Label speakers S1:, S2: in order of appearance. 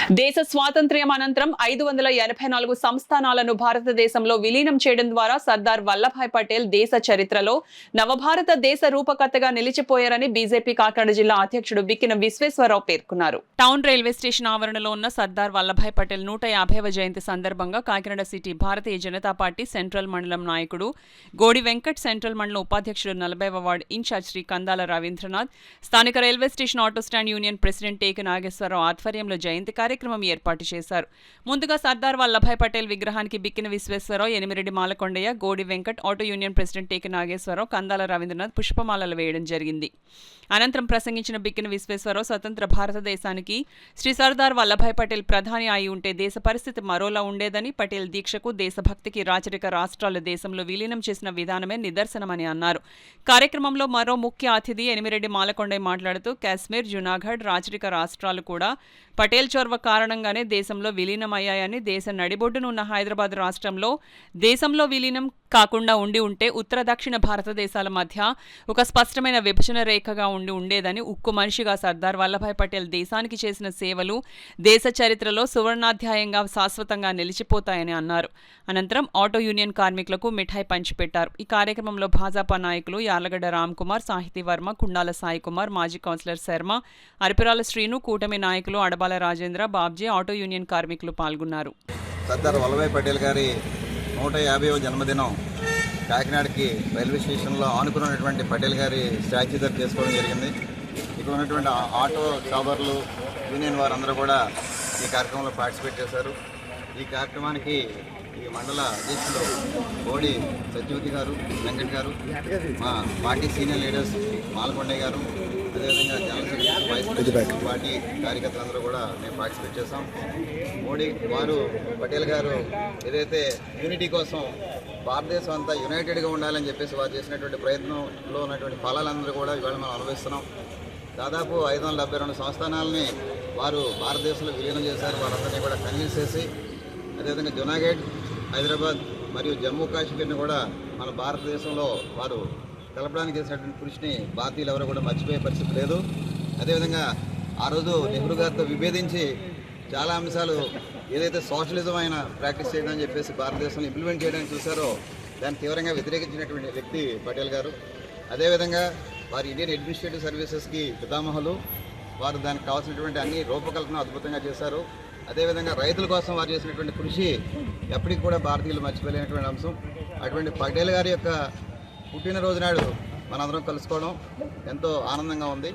S1: దేశ స్వాతంత్ర్యం అనంతరం 584 సంస్థానాలను భారతదేశంలో విలీనం చేయడం ద్వారా సర్దార్ వల్లభాయ్ పటేల్ దేశ చరిత్రలో నవభారత దేశ రూపకర్తగా నిలిచిపోయారని బీజేపీ కాకినాడ జిల్లా అధ్యక్షుడు బిక్కిన విశ్వేశ్వరరావు పేర్కొన్నారు. టౌన్ రైల్వే స్టేషన్ ఆవరణలో ఉన్న సర్దార్ వల్లభాయ్ పటేల్ 150వ జయంతి సందర్భంగా కాకినాడ సిటీ భారతీయ జనతా పార్టీ సెంట్రల్ మండలం నాయకుడు గోడి వెంకట్, సెంట్రల్ మండలం ఉపాధ్యక్షుడు 40వ వార్డు ఇన్ఛార్జ్ శ్రీ కందాల రవీంద్రనాథ్, స్థానిక railway station auto stand union president Teki Nageswara Rao ఆధ్వర్యంలో జయంతి కార్యక్రమం ఏర్పాటు చేశారు. ముందుగా సర్దార్ వల్లభాయ్ పటేల్ విగ్రహానికి Bikkina Visweswararao, Enimireddy Malakondaiah, Godi Venkat, auto union president Teki Nageswararao, Kandala Ravindranath పుష్పమాలలు వేయడం జరిగింది. అనంతరం ప్రసంగించిన బిక్కిన విశ్వేశ్వరరావు స్వతంత్ర భారతదేశానికి శ్రీ సర్దార్ వల్లభాయ్ పటేల్ ప్రధాని అయి ఉంటే దేశ పరిస్థితి మరోలా ఉండేదని, పటేల్ దీక్షకు, దేశభక్తికి రాచరిక రాష్ట్రాల దేశంలో విలీనం చేసిన విధానమే నిదర్శనమని అన్నారు. కార్యక్రమంలో మరో ముఖ్య అతిథి ఎనిమిరెడ్డి మాలకొండయ్య మాట్లాడుతూ కాశ్మీర్, జునాగఢ్ రాచరిక రాష్ట్రాలు కూడా పటేల్ చొరవ కారణంగానే దేశంలో విలీనమయ్యాయని, దేశ నడిబొడ్డున ఉన్న హైదరాబాద్ రాష్ట్రంలో దేశంలో విలీనం కాకుండా ఉంటే ఉత్తర దక్షిణ భారతదేశాల మధ్య ఒక స్పష్టమైన విభజన రేఖగా ఉండేదని, ఉక్కు మనిషిగా సర్దార్ వల్లభాయ్ పటేల్ దేశానికి చేసిన సేవలు దేశ చరిత్రలో సువర్ణాధ్యాయంగా శాశ్వతంగా నిలిచిపోతాయని అన్నారు. అనంతరం ఆటో యూనియన్ కార్మికులకు మిఠాయి పంచిపెట్టారు. ఈ కార్యక్రమంలో భాజపా నాయకులు యార్లగడ్డ రామ్ కుమార్, సాహితీ వర్మ, కుండాల సాయి కుమార్, మాజీ కౌన్సిలర్ శర్మ, అరిపిరాల శ్రీను, కూటమి నాయకులు అడబాల రాజేంద్ర, బాబ్జీ, ఆటో యూనియన్ కార్మికులు పాల్గొన్నారు.
S2: సర్దార్ వల్లభాయ్ పటేల్ గారి 150వ జన్మదినం కాకినాడకి రైల్వే స్టేషన్లో ఆనుకున్నటువంటి పటేల్ గారి స్టాచ్యూ దగ్గర చేసుకోవడం జరిగింది. ఇక్కడ ఉన్నటువంటి ఆటో షాబర్లు, యూనియన్ వారందరూ కూడా ఈ కార్యక్రమంలో పార్టిసిపేట్ చేశారు. ఈ కార్యక్రమానికి ఈ మండల అధ్యక్షులు బోడి సత్యవతి గారు, వెంకట్ గారు, మా పార్టీ సీనియర్ లీడర్స్ మాలకొండయ్య గారు, అదేవిధంగా general secretary, vice president, party కార్యకర్తలందరూ కూడా మేము పార్టిసిపేట్ చేస్తాం. మోడీ వారు, పటేల్ గారు ఏదైతే యూనిటీ కోసం భారతదేశం అంతా యునైటెడ్గా ఉండాలని చెప్పేసి వారు చేసినటువంటి ప్రయత్నంలో ఉన్నటువంటి ఫలాలందరూ కూడా ఇవాళ మనం అనుభవిస్తున్నాం. దాదాపు 572 సంస్థానాలని వారు భారతదేశంలో విలీనం చేశారు. వారందరినీ కూడా కన్విన్స్ చేసి, అదేవిధంగా జునాగఢ్, హైదరాబాద్ మరియు జమ్మూ కాశ్మీర్ని కూడా మన భారతదేశంలో వారు కలపడానికి చేసినటువంటి కృషిని భారతీయులు ఎవరు కూడా మర్చిపోయే పరిస్థితి లేదు. అదేవిధంగా ఆ రోజు నెహ్రూ గారితో విభేదించి చాలా అంశాలు ఏదైతే సోషలిజం ఆయన ప్రాక్టీస్ చేయడం చెప్పేసి భారతదేశంలో ఇంప్లిమెంట్ చేయడానికి చూశారో దాన్ని తీవ్రంగా వ్యతిరేకించినటువంటి వ్యక్తి పటేల్ గారు. అదేవిధంగా వారు ఇండియన్ అడ్మినిస్ట్రేటివ్ సర్వీసెస్కి పితామహులు. వారు దానికి కావాల్సినటువంటి అన్ని రూపకల్పన అద్భుతంగా చేశారు. అదేవిధంగా రైతుల కోసం వారు చేసినటువంటి కృషి ఎప్పటికి కూడా భారతీయులు మర్చిపోలేనటువంటి అంశం. అటువంటి పటేల్ గారి యొక్క పుట్టినరోజు నాడు మనందరం కలుసుకోవడం ఎంతో ఆనందంగా ఉంది.